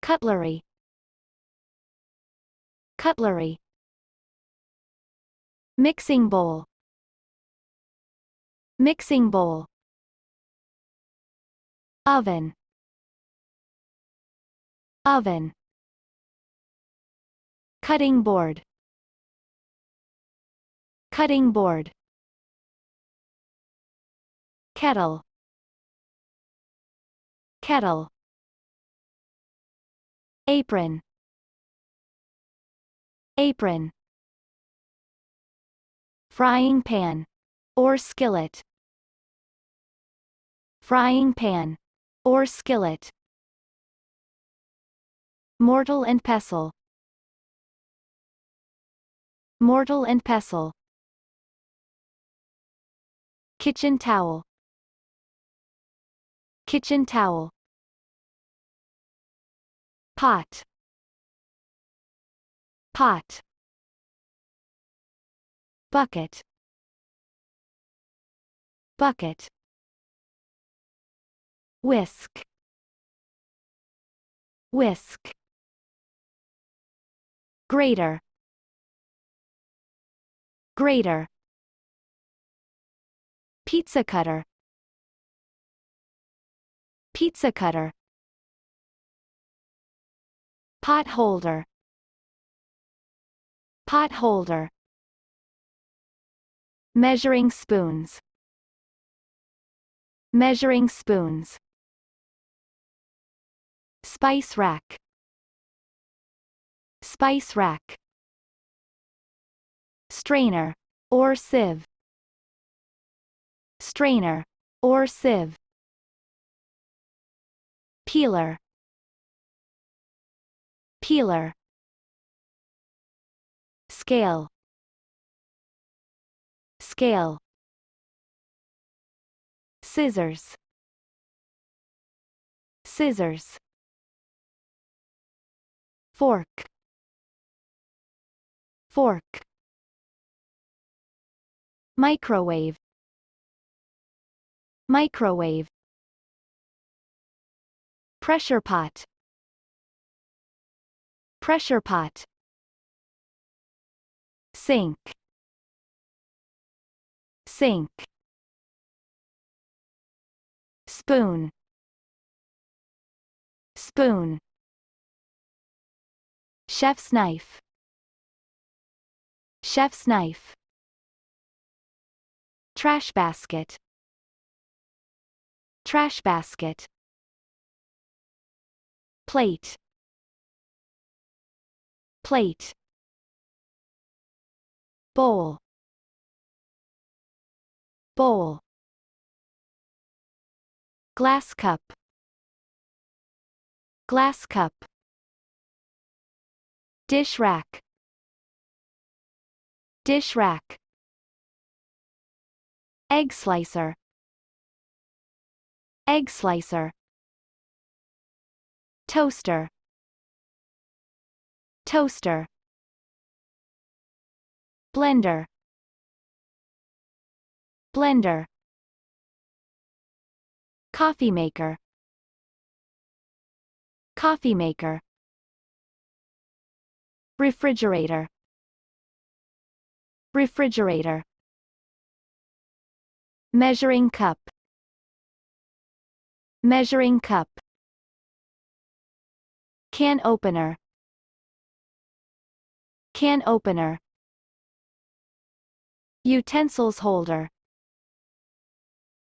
Cutlery. Cutlery. Mixing bowl. Mixing bowl. Oven. Oven. Cutting board. Cutting board. Kettle. Kettle. Apron. Apron. Frying pan. Or skillet. Frying pan. Or skillet. Mortar and pestle. Mortar and pestle. Kitchen towel. Kitchen towel. Pot. Pot. Bucket. Bucket. Whisk. Whisk. Grater. Grater. Pizza cutter. Pizza cutter. Pot holder. Pot holder. Measuring spoons. Measuring spoons. Spice rack. Spice rack. Strainer. Or sieve. Strainer. Or sieve. Peeler. Peeler. Scale. Scale. Scissors. Scissors. Fork. Fork. Microwave. Microwave. Pressure pot. Pressure pot. Sink. Sink. Spoon. Spoon. Chef's knife. Chef's knife. Trash basket. Trash basket. Plate. Plate. Bowl. Bowl. Glass cup. Glass cup. Dish rack. Dish rack. Egg slicer. Egg slicer. Toaster. Toaster. Blender. Blender. Coffee maker. Coffee maker. Refrigerator. Refrigerator. Measuring cup. Measuring cup. Can opener. Can opener. Utensils holder.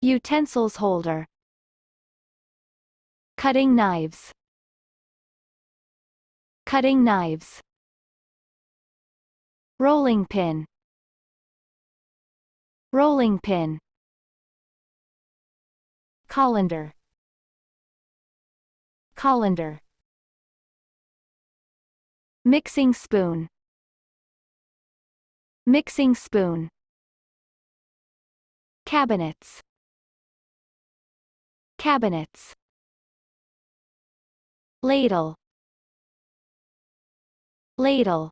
Utensils holder. Cutting knives. Cutting knives. Rolling pin. Rolling pin. Colander. Colander. Mixing spoon. Mixing spoon. Cabinets. Cabinets. Ladle. Ladle.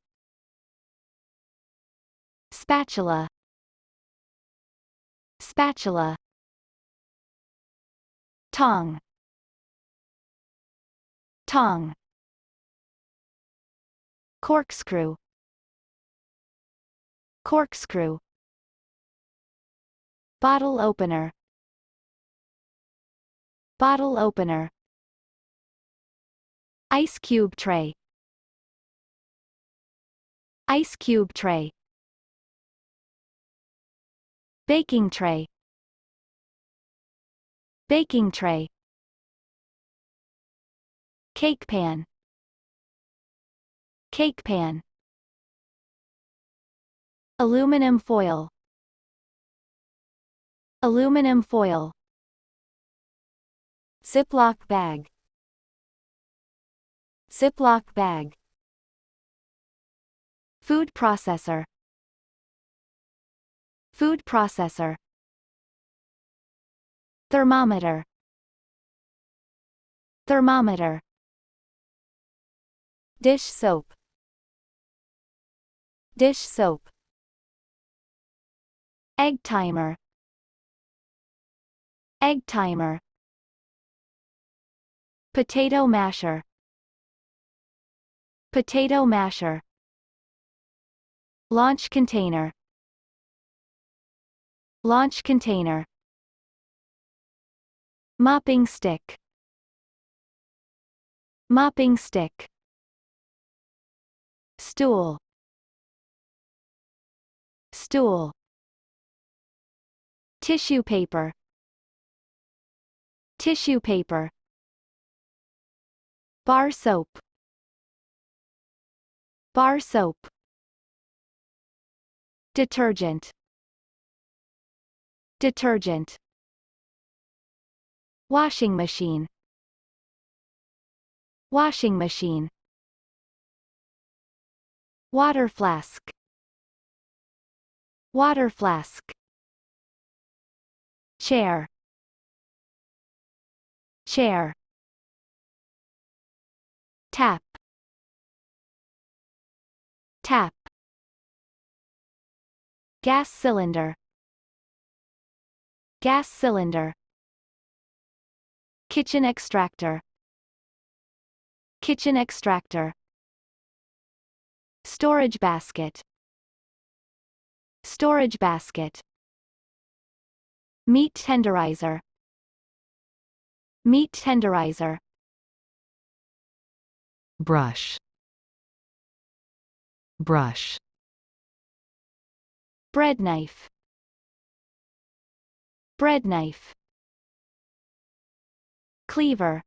Spatula. Spatula. Tong. Tong. corkscrew, corkscrew, bottle opener, bottle opener, ice cube tray, ice cube tray, baking tray, baking tray, cake pan, cake pan, aluminum foil, aluminum foil, Ziploc bag, Ziploc bag, food processor, food processor, thermometer, thermometer, dish soap, dish soap, egg timer, egg timer, potato masher, potato masher, launch container, launch container, mopping stick, mopping stick, stool, stool, tissue paper, tissue paper, bar soap, bar soap, detergent, detergent, washing machine, washing machine, water flask, water flask, chair, chair, tap, tap, gas cylinder, gas cylinder, kitchen extractor, kitchen extractor, storage basket, storage basket, meat tenderizer, meat tenderizer, brush, brush, bread knife, bread knife, cleaver,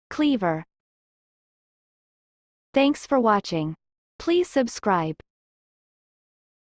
cleaver. Thanks for watching. Please subscribe.